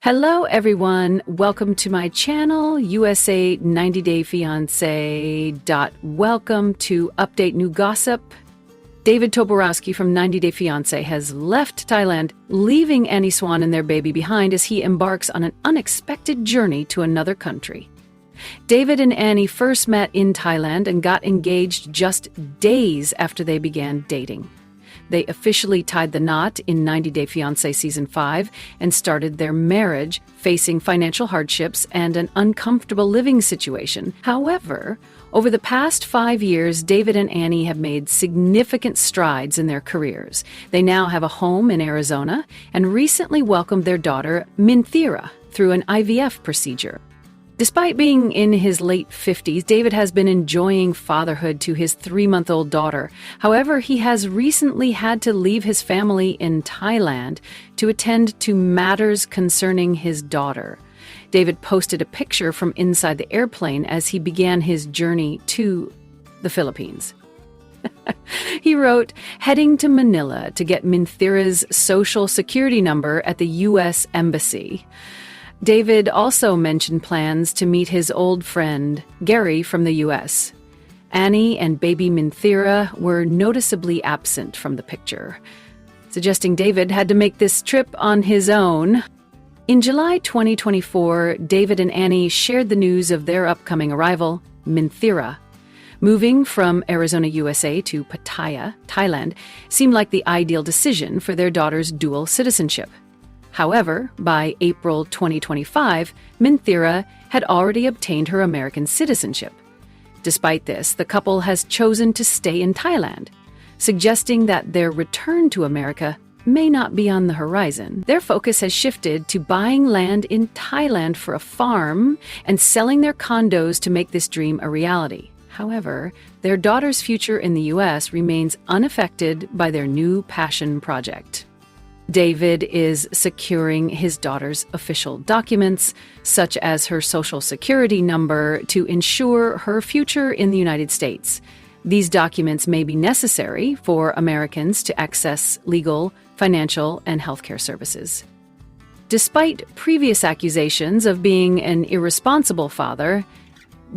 Hello everyone, welcome to my channel, USA 90 Day Fiancé. Welcome to update new gossip. David Toborowsky from 90 Day Fiancé has left Thailand, leaving Annie Swan and their baby behind as he embarks on an unexpected journey to another country. David and Annie first met in Thailand and got engaged just days after they began dating. They officially tied the knot in 90 Day Fiancé Season 5 and started their marriage, facing financial hardships and an uncomfortable living situation. However, over the past 5 years, David and Annie have made significant strides in their careers. They now have a home in Arizona and recently welcomed their daughter, Minthira, through an IVF procedure. Despite being in his late 50s, David has been enjoying fatherhood to his 3-month-old daughter. However, he has recently had to leave his family in Thailand to attend to matters concerning his daughter. David posted a picture from inside the airplane as he began his journey to the Philippines. He wrote, "Heading to Manila to get Minthira's social security number at the U.S. Embassy." David also mentioned plans to meet his old friend, Gary, from the U.S. Annie and baby Minthira were noticeably absent from the picture, suggesting David had to make this trip on his own. In July 2024, David and Annie shared the news of their upcoming arrival, Minthira. Moving from Arizona, USA to Pattaya, Thailand, seemed like the ideal decision for their daughter's dual citizenship. However, by April 2025, Minthira had already obtained her American citizenship. Despite this, the couple has chosen to stay in Thailand, suggesting that their return to America may not be on the horizon. Their focus has shifted to buying land in Thailand for a farm and selling their condos to make this dream a reality. However, their daughter's future in the U.S. remains unaffected by their new passion project. David is securing his daughter's official documents, such as her social security number, to ensure her future in the United States. These documents may be necessary for Americans to access legal, financial, and healthcare services. Despite previous accusations of being an irresponsible father,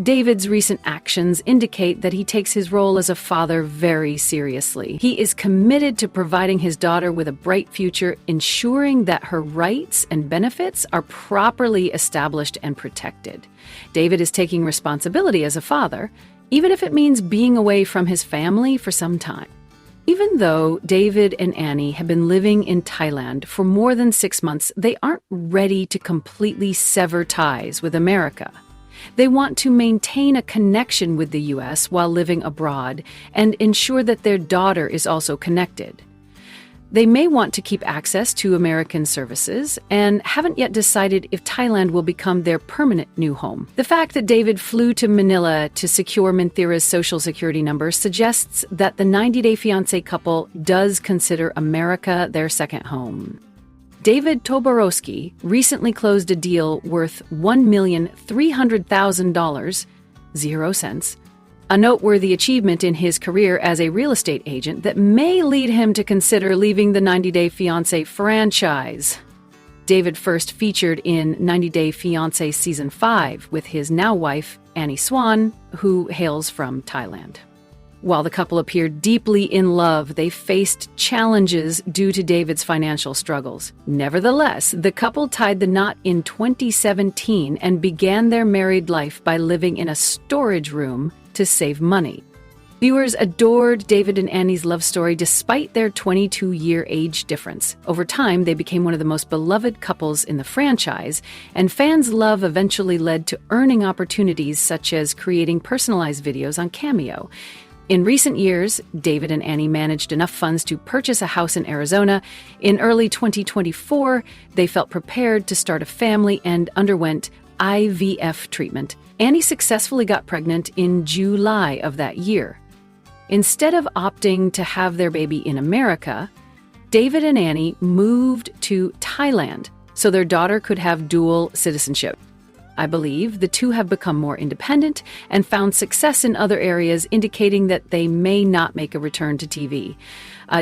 David's recent actions indicate that he takes his role as a father very seriously. He is committed to providing his daughter with a bright future, ensuring that her rights and benefits are properly established and protected. David is taking responsibility as a father, even if it means being away from his family for some time. Even though David and Annie have been living in Thailand for more than 6 months, they aren't ready to completely sever ties with America. They want to maintain a connection with the U.S. while living abroad and ensure that their daughter is also connected. They may want to keep access to American services and haven't yet decided if Thailand will become their permanent new home. The fact that David flew to Manila to secure Minthira's social security number suggests that the 90 Day Fiancé couple does consider America their second home. David Toborowsky recently closed a deal worth $1,300,000, 0 cents, a noteworthy achievement in his career as a real estate agent that may lead him to consider leaving the 90 Day Fiancé franchise. David first featured in 90 Day Fiancé Season 5 with his now wife, Annie Swan, who hails from Thailand. While the couple appeared deeply in love, they faced challenges due to David's financial struggles. Nevertheless, the couple tied the knot in 2017 and began their married life by living in a storage room to save money. Viewers adored David and Annie's love story despite their 22-year age difference. Over time, they became one of the most beloved couples in the franchise, and fans' love eventually led to earning opportunities such as creating personalized videos on Cameo. In recent years, David and Annie managed enough funds to purchase a house in Arizona. In early 2024, they felt prepared to start a family and underwent IVF treatment. Annie successfully got pregnant in July of that year. Instead of opting to have their baby in America, David and Annie moved to Thailand so their daughter could have dual citizenship. I believe the two have become more independent and found success in other areas, indicating that they may not make a return to TV.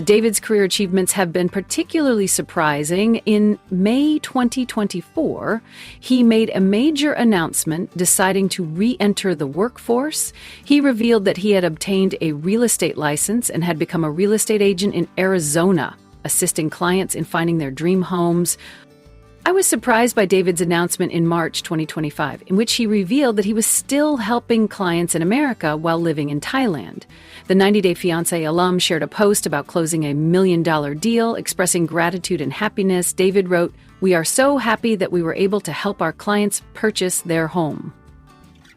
David's career achievements have been particularly surprising. In May 2024, he made a major announcement deciding to re-enter the workforce. He revealed that he had obtained a real estate license and had become a real estate agent in Arizona, assisting clients in finding their dream homes. I was surprised by David's announcement in March 2025, in which he revealed that he was still helping clients in America while living in Thailand. The 90-Day Fiancé alum shared a post about closing a $1 million deal, expressing gratitude and happiness. David wrote, "We are so happy that we were able to help our clients purchase their home."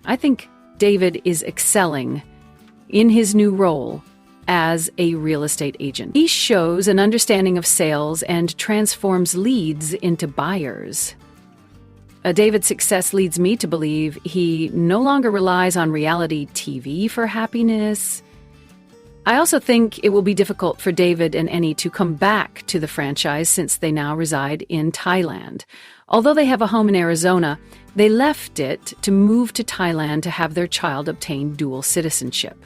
I think David is excelling in his new role as a real estate agent. He shows an understanding of sales and transforms leads into buyers. David's success leads me to believe he no longer relies on reality TV for happiness. I also think it will be difficult for David and Annie to come back to the franchise since they now reside in Thailand. Although they have a home in Arizona, they left it to move to Thailand to have their child obtain dual citizenship.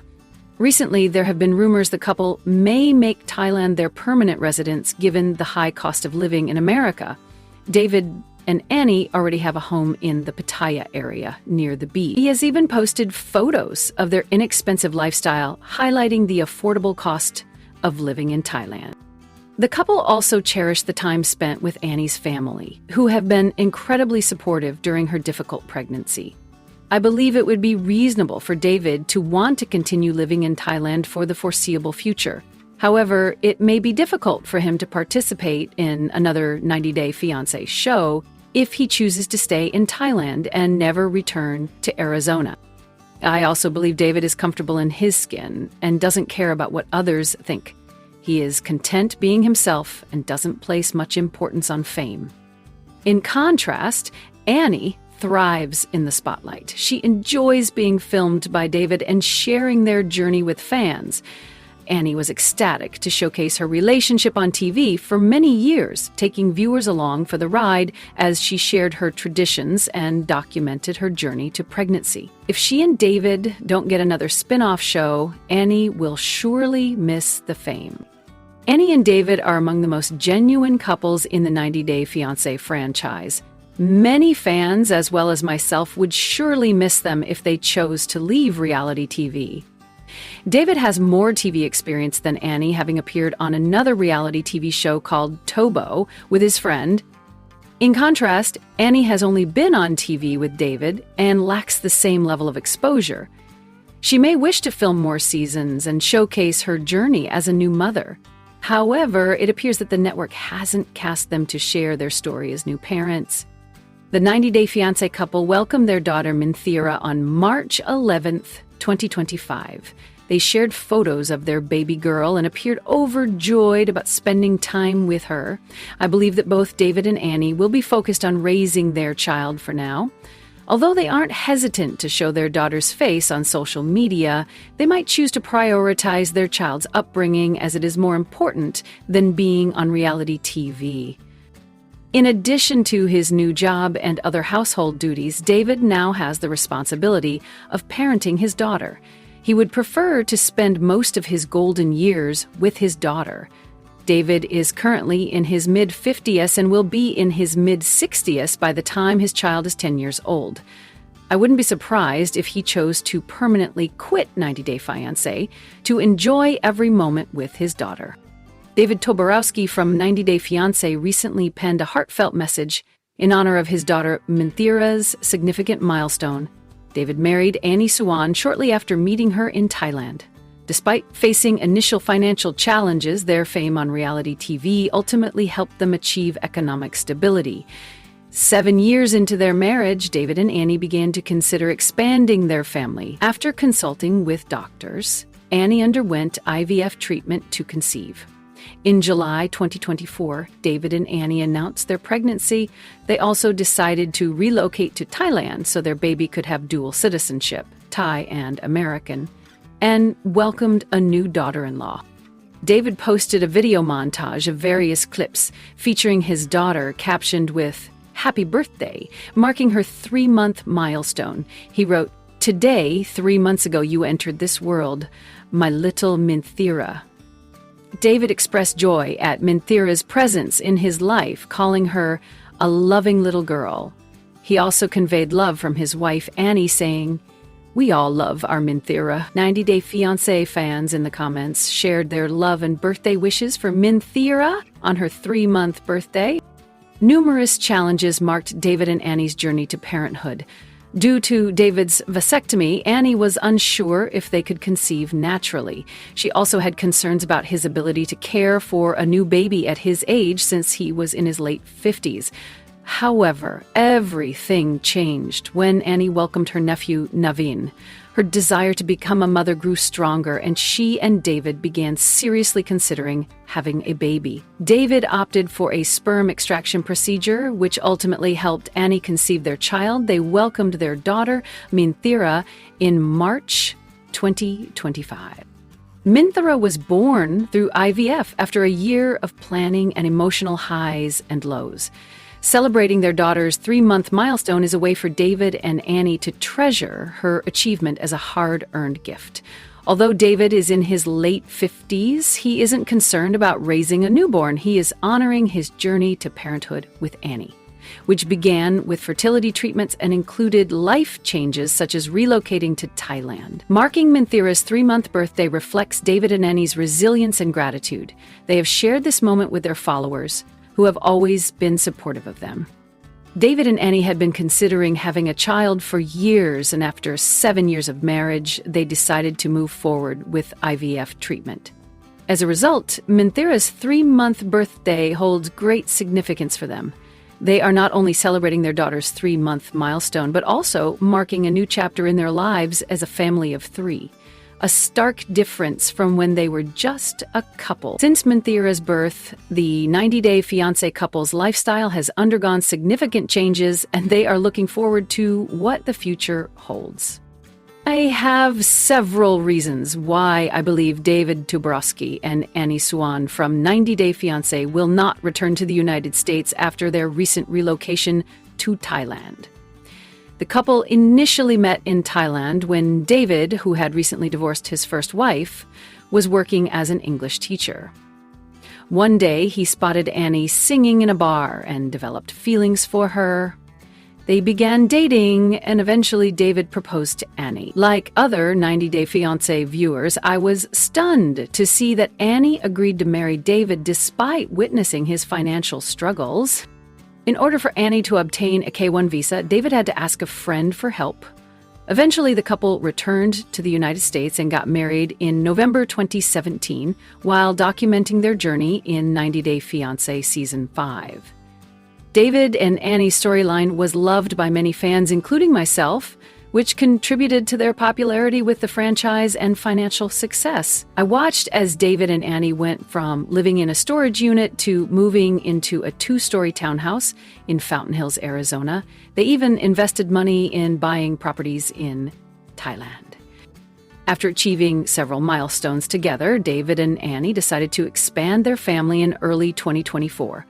Recently, there have been rumors the couple may make Thailand their permanent residence given the high cost of living in America. David and Annie already have a home in the Pattaya area near the beach. He has even posted photos of their inexpensive lifestyle, highlighting the affordable cost of living in Thailand. The couple also cherish the time spent with Annie's family, who have been incredibly supportive during her difficult pregnancy. I believe it would be reasonable for David to want to continue living in Thailand for the foreseeable future. However, it may be difficult for him to participate in another 90-Day Fiancé show if he chooses to stay in Thailand and never return to Arizona. I also believe David is comfortable in his skin and doesn't care about what others think. He is content being himself and doesn't place much importance on fame. In contrast, Annie thrives in the spotlight. She enjoys being filmed by David and sharing their journey with fans. Annie was ecstatic to showcase her relationship on TV for many years, taking viewers along for the ride as she shared her traditions and documented her journey to pregnancy. If she and David don't get another spin-off show, Annie will surely miss the fame. Annie and David are among the most genuine couples in the 90-Day Fiancé franchise. Many fans, as well as myself, would surely miss them if they chose to leave reality TV. David has more TV experience than Annie, having appeared on another reality TV show called Tobo with his friend. In contrast, Annie has only been on TV with David and lacks the same level of exposure. She may wish to film more seasons and showcase her journey as a new mother. However, it appears that the network hasn't cast them to share their story as new parents. The 90-Day Fiancé couple welcomed their daughter Minthira on March 11th, 2025. They shared photos of their baby girl and appeared overjoyed about spending time with her. I believe that both David and Annie will be focused on raising their child for now. Although they aren't hesitant to show their daughter's face on social media, they might choose to prioritize their child's upbringing as it is more important than being on reality TV. In addition to his new job and other household duties, David now has the responsibility of parenting his daughter. He would prefer to spend most of his golden years with his daughter. David is currently in his mid-50s and will be in his mid-60s by the time his child is 10 years old. I wouldn't be surprised if he chose to permanently quit 90-Day Fiancé to enjoy every moment with his daughter. David Toborowsky from 90-Day Fiancé recently penned a heartfelt message in honor of his daughter Minthira's significant milestone. David married Annie Suwan shortly after meeting her in Thailand. Despite facing initial financial challenges, their fame on reality TV ultimately helped them achieve economic stability. 7 years into their marriage, David and Annie began to consider expanding their family. After consulting with doctors, Annie underwent IVF treatment to conceive. In July 2024, David and Annie announced their pregnancy. They also decided to relocate to Thailand so their baby could have dual citizenship, Thai and American, and welcomed a new daughter-in-law. David posted a video montage of various clips featuring his daughter captioned with happy birthday, marking her 3-month milestone. He wrote, "Today, 3 months ago, you entered this world, my little Minthira." David expressed joy at Minthira's presence in his life, calling her a loving little girl. He also conveyed love from his wife, Annie, saying, "We all love our Minthira." 90 Day Fiancé fans in the comments shared their love and birthday wishes for Minthira on her 3-month birthday. Numerous challenges marked David and Annie's journey to parenthood. Due to David's vasectomy, Annie was unsure if they could conceive naturally. She also had concerns about his ability to care for a new baby at his age since he was in his late 50s. However, everything changed when Annie welcomed her nephew, Naveen. Her desire to become a mother grew stronger, and she and David began seriously considering having a baby. David opted for a sperm extraction procedure, which ultimately helped Annie conceive their child. They welcomed their daughter, Minthira, in March 2025. Minthira was born through IVF after a year of planning and emotional highs and lows. Celebrating their daughter's 3-month milestone is a way for David and Annie to treasure her achievement as a hard-earned gift. Although David is in his late 50s, he isn't concerned about raising a newborn. He is honoring his journey to parenthood with Annie, which began with fertility treatments and included life changes such as relocating to Thailand. Marking Minthira's 3-month birthday reflects David and Annie's resilience and gratitude. They have shared this moment with their followers, who have always been supportive of them. David and Annie had been considering having a child for years, and after 7 years of marriage, they decided to move forward with IVF treatment. As a result, Minthira's 3-month birthday holds great significance for them. They are not only celebrating their daughter's 3-month milestone, but also marking a new chapter in their lives as a family of 3. A stark difference from when they were just a couple. Since Minthira's birth, the 90 Day Fiancé couple's lifestyle has undergone significant changes, and they are looking forward to what the future holds. I have several reasons why I believe David Toborowsky and Annie Swan from 90 Day Fiancé will not return to the United States after their recent relocation to Thailand. The couple initially met in Thailand when David, who had recently divorced his first wife, was working as an English teacher. One day, he spotted Annie singing in a bar and developed feelings for her. They began dating, and eventually David proposed to Annie. Like other 90 Day Fiancé viewers, I was stunned to see that Annie agreed to marry David despite witnessing his financial struggles. In order for Annie to obtain a K-1 visa, David had to ask a friend for help. Eventually, the couple returned to the United States and got married in November 2017 while documenting their journey in 90 Day Fiancé Season 5. David and Annie's storyline was loved by many fans, including myself, which contributed to their popularity with the franchise and financial success. I watched as David and Annie went from living in a storage unit to moving into a 2-story townhouse in Fountain Hills, Arizona. They even invested money in buying properties in Thailand. After achieving several milestones together, David and Annie decided to expand their family in early 2024.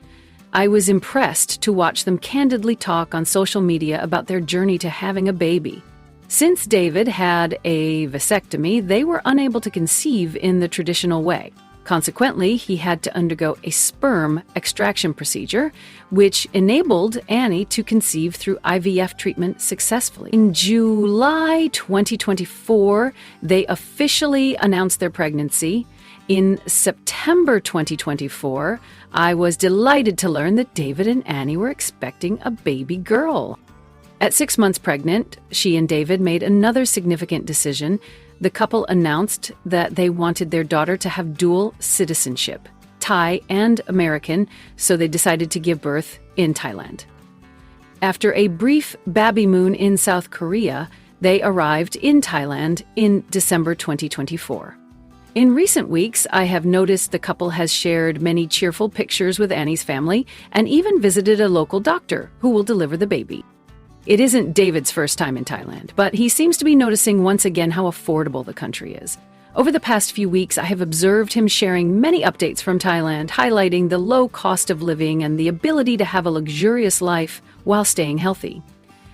I was impressed to watch them candidly talk on social media about their journey to having a baby. Since David had a vasectomy, they were unable to conceive in the traditional way. Consequently, he had to undergo a sperm extraction procedure, which enabled Annie to conceive through IVF treatment successfully. In July 2024, they officially announced their pregnancy. In September 2024, I was delighted to learn that David and Annie were expecting a baby girl. At 6 months pregnant, she and David made another significant decision. The couple announced that they wanted their daughter to have dual citizenship, Thai and American, so they decided to give birth in Thailand. After a brief baby moon in South Korea, they arrived in Thailand in December 2024. In recent weeks, I have noticed the couple has shared many cheerful pictures with Annie's family and even visited a local doctor who will deliver the baby. It isn't David's first time in Thailand, but he seems to be noticing once again how affordable the country is. Over the past few weeks, I have observed him sharing many updates from Thailand, highlighting the low cost of living and the ability to have a luxurious life while staying healthy.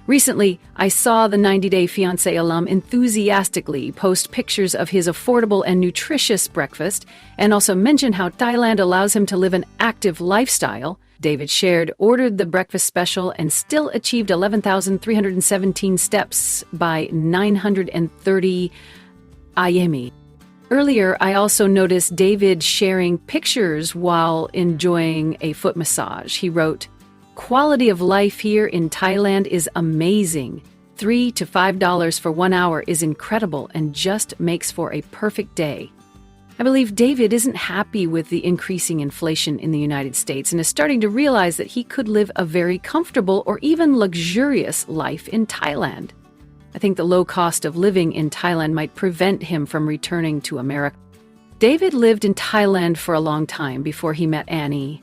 Recently, I saw the 90-Day Fiancé alum enthusiastically post pictures of his affordable and nutritious breakfast and also mention how Thailand allows him to live an active lifestyle. David shared, ordered the breakfast special and still achieved 11,317 steps by 930 IME. Earlier, I also noticed David sharing pictures while enjoying a foot massage. He wrote, "Quality of life here in Thailand is amazing. $3 to $5 for 1 hour is incredible and just makes for a perfect day." I believe David isn't happy with the increasing inflation in the United States and is starting to realize that he could live a very comfortable or even luxurious life in Thailand. I think the low cost of living in Thailand might prevent him from returning to America. David lived in Thailand for a long time before he met Annie.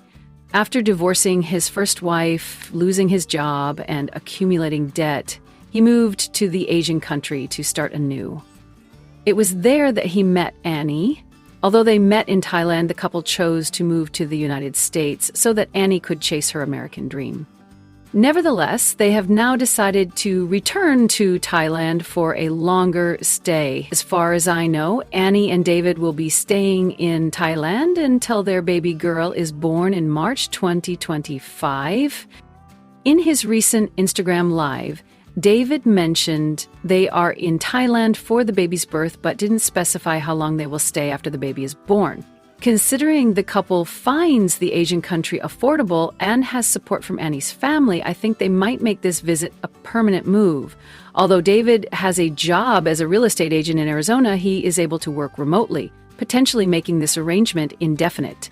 After divorcing his first wife, losing his job, and accumulating debt, he moved to the Asian country to start anew. It was there that he met Annie. Although they met in Thailand, the couple chose to move to the United States so that Annie could chase her American dream. Nevertheless, they have now decided to return to Thailand for a longer stay. As far as I know, Annie and David will be staying in Thailand until their baby girl is born in March 2025. In his recent Instagram Live, David mentioned they are in Thailand for the baby's birth but didn't specify how long they will stay after the baby is born. Considering the couple finds the Asian country affordable and has support from Annie's family, I think they might make this visit a permanent move. Although David has a job as a real estate agent in Arizona, he is able to work remotely, potentially making this arrangement indefinite.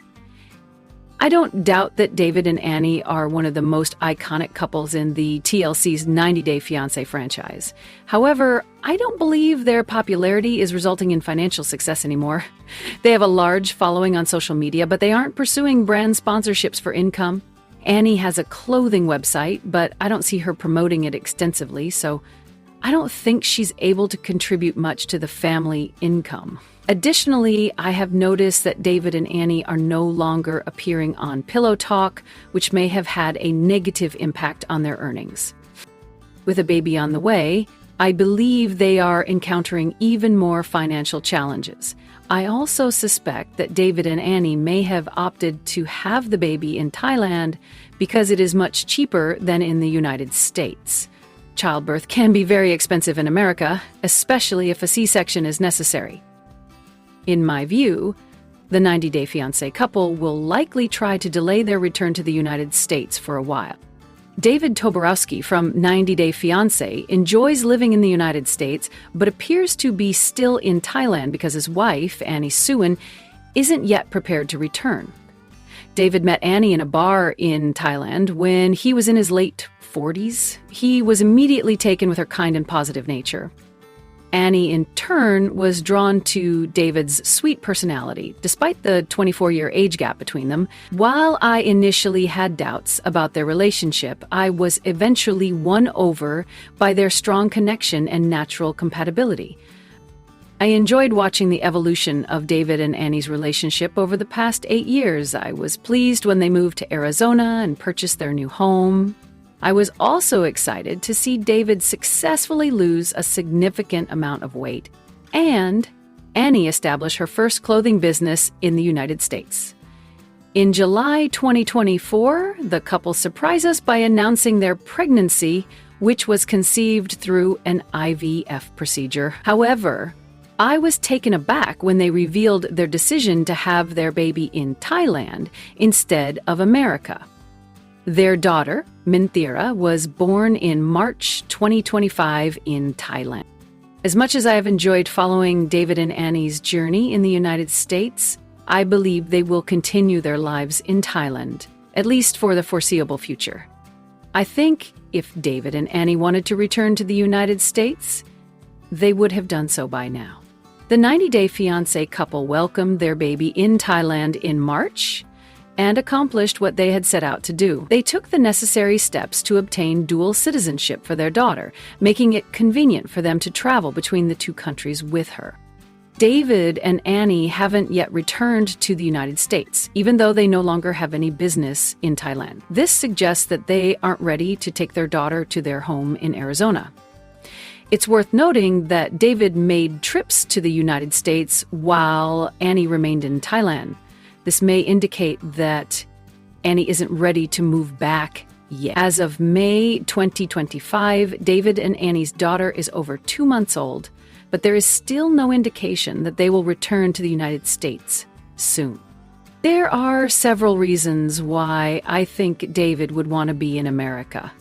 I don't doubt that David and Annie are one of the most iconic couples in the TLC's 90-Day Fiancé franchise. However, I don't believe their popularity is resulting in financial success anymore. They have a large following on social media, but they aren't pursuing brand sponsorships for income. Annie has a clothing website, but I don't see her promoting it extensively, so I don't think she's able to contribute much to the family income. Additionally, I have noticed that David and Annie are no longer appearing on Pillow Talk, which may have had a negative impact on their earnings. With a baby on the way, I believe they are encountering even more financial challenges. I also suspect that David and Annie may have opted to have the baby in Thailand because it is much cheaper than in the United States. Childbirth can be very expensive in America, especially if a C-section is necessary. In my view, the 90-Day Fiancé couple will likely try to delay their return to the United States for a while. David Toborowsky from 90-Day Fiancé enjoys living in the United States, but appears to be still in Thailand because his wife, Annie Suin, isn't yet prepared to return. David met Annie in a bar in Thailand when he was in his late 40s. He was immediately taken with her kind and positive nature. Annie, in turn, was drawn to David's sweet personality, despite the 24-year age gap between them. While I initially had doubts about their relationship, I was eventually won over by their strong connection and natural compatibility. I enjoyed watching the evolution of David and Annie's relationship over the past 8 years. I was pleased when they moved to Arizona and purchased their new home. I was also excited to see David successfully lose a significant amount of weight and Annie establish her first clothing business in the United States. In July 2024, the couple surprised us by announcing their pregnancy, which was conceived through an IVF procedure. However, I was taken aback when they revealed their decision to have their baby in Thailand instead of America. Their daughter, Minthira, was born in March 2025 in Thailand. As much as I have enjoyed following David and Annie's journey in the United States, I believe they will continue their lives in Thailand, at least for the foreseeable future. I think if David and Annie wanted to return to the United States, they would have done so by now. The 90-Day Fiancé couple welcomed their baby in Thailand in March and accomplished what they had set out to do. They took the necessary steps to obtain dual citizenship for their daughter, making it convenient for them to travel between the two countries with her. David and Annie haven't yet returned to the United States, even though they no longer have any business in Thailand. This suggests that they aren't ready to take their daughter to their home in Arizona. It's worth noting that David made trips to the United States while Annie remained in Thailand. This may indicate that Annie isn't ready to move back yet. As of May 2025, David and Annie's daughter is over 2 months old, but there is still no indication that they will return to the United States soon. There are several reasons why I think David would want to be in America.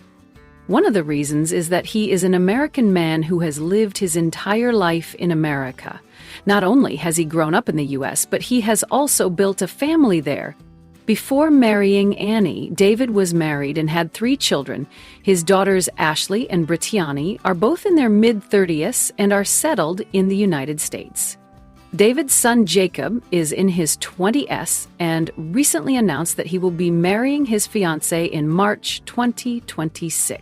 One of the reasons is that he is an American man who has lived his entire life in America. Not only has he grown up in the U.S., but he has also built a family there. Before marrying Annie, David was married and had 3 children. His daughters Ashley and Brittany are both in their mid-30s and are settled in the United States. David's son Jacob is in his 20s and recently announced that he will be marrying his fiancée in March 2026.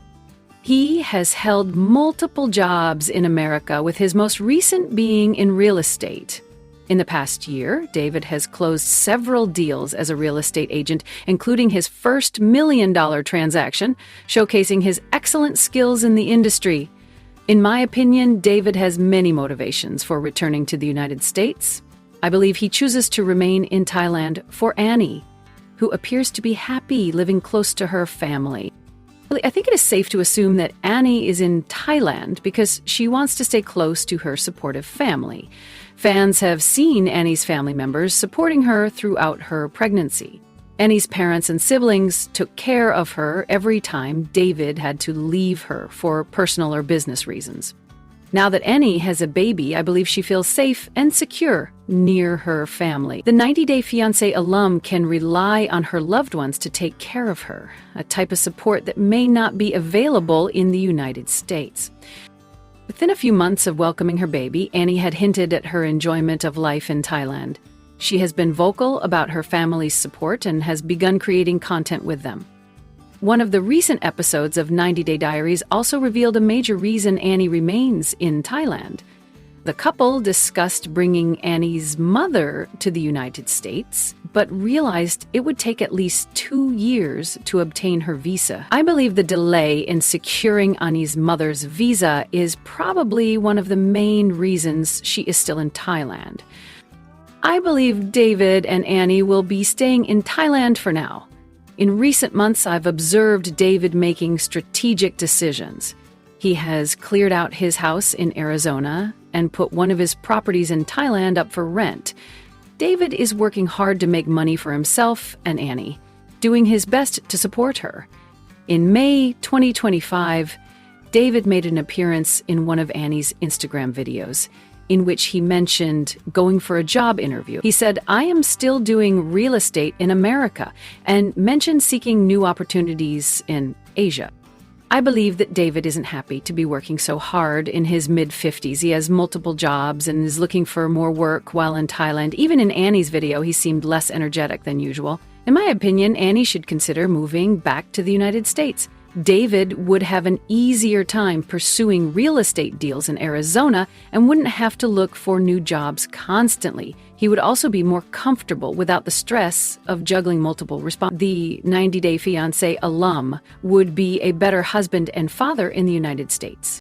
He has held multiple jobs in America, with his most recent being in real estate. In the past year, David has closed several deals as a real estate agent, including his first $1 million transaction, showcasing his excellent skills in the industry. In my opinion, David has many motivations for returning to the United States. I believe he chooses to remain in Thailand for Annie, who appears to be happy living close to her family. I think it is safe to assume that Annie is in Thailand because she wants to stay close to her supportive family. Fans have seen Annie's family members supporting her throughout her pregnancy. Annie's parents and siblings took care of her every time David had to leave her for personal or business reasons. Now that Annie has a baby, I believe she feels safe and secure near her family. The 90-Day Fiancé alum can rely on her loved ones to take care of her, a type of support that may not be available in the United States. Within a few months of welcoming her baby, Annie had hinted at her enjoyment of life in Thailand. She has been vocal about her family's support and has begun creating content with them. One of the recent episodes of 90 Day Diaries also revealed a major reason Annie remains in Thailand. The couple discussed bringing Annie's mother to the United States, but realized it would take at least 2 years to obtain her visa. I believe the delay in securing Annie's mother's visa is probably one of the main reasons she is still in Thailand. I believe David and Annie will be staying in Thailand for now. In recent months, I've observed David making strategic decisions. He has cleared out his house in Arizona and put one of his properties in Thailand up for rent. David is working hard to make money for himself and Annie, doing his best to support her. In May 2025, David made an appearance in one of Annie's Instagram videos, in which he mentioned going for a job interview. He said, "I am still doing real estate in America," and mentioned seeking new opportunities in Asia. I believe that David isn't happy to be working so hard in his mid-50s. He has multiple jobs and is looking for more work while in Thailand. Even in Annie's video, he seemed less energetic than usual. In my opinion, Annie should consider moving back to the United States. David would have an easier time pursuing real estate deals in Arizona and wouldn't have to look for new jobs constantly. He would also be more comfortable without the stress of juggling multiple responsibilities. The 90 Day Fiancé alum would be a better husband and father in the United States.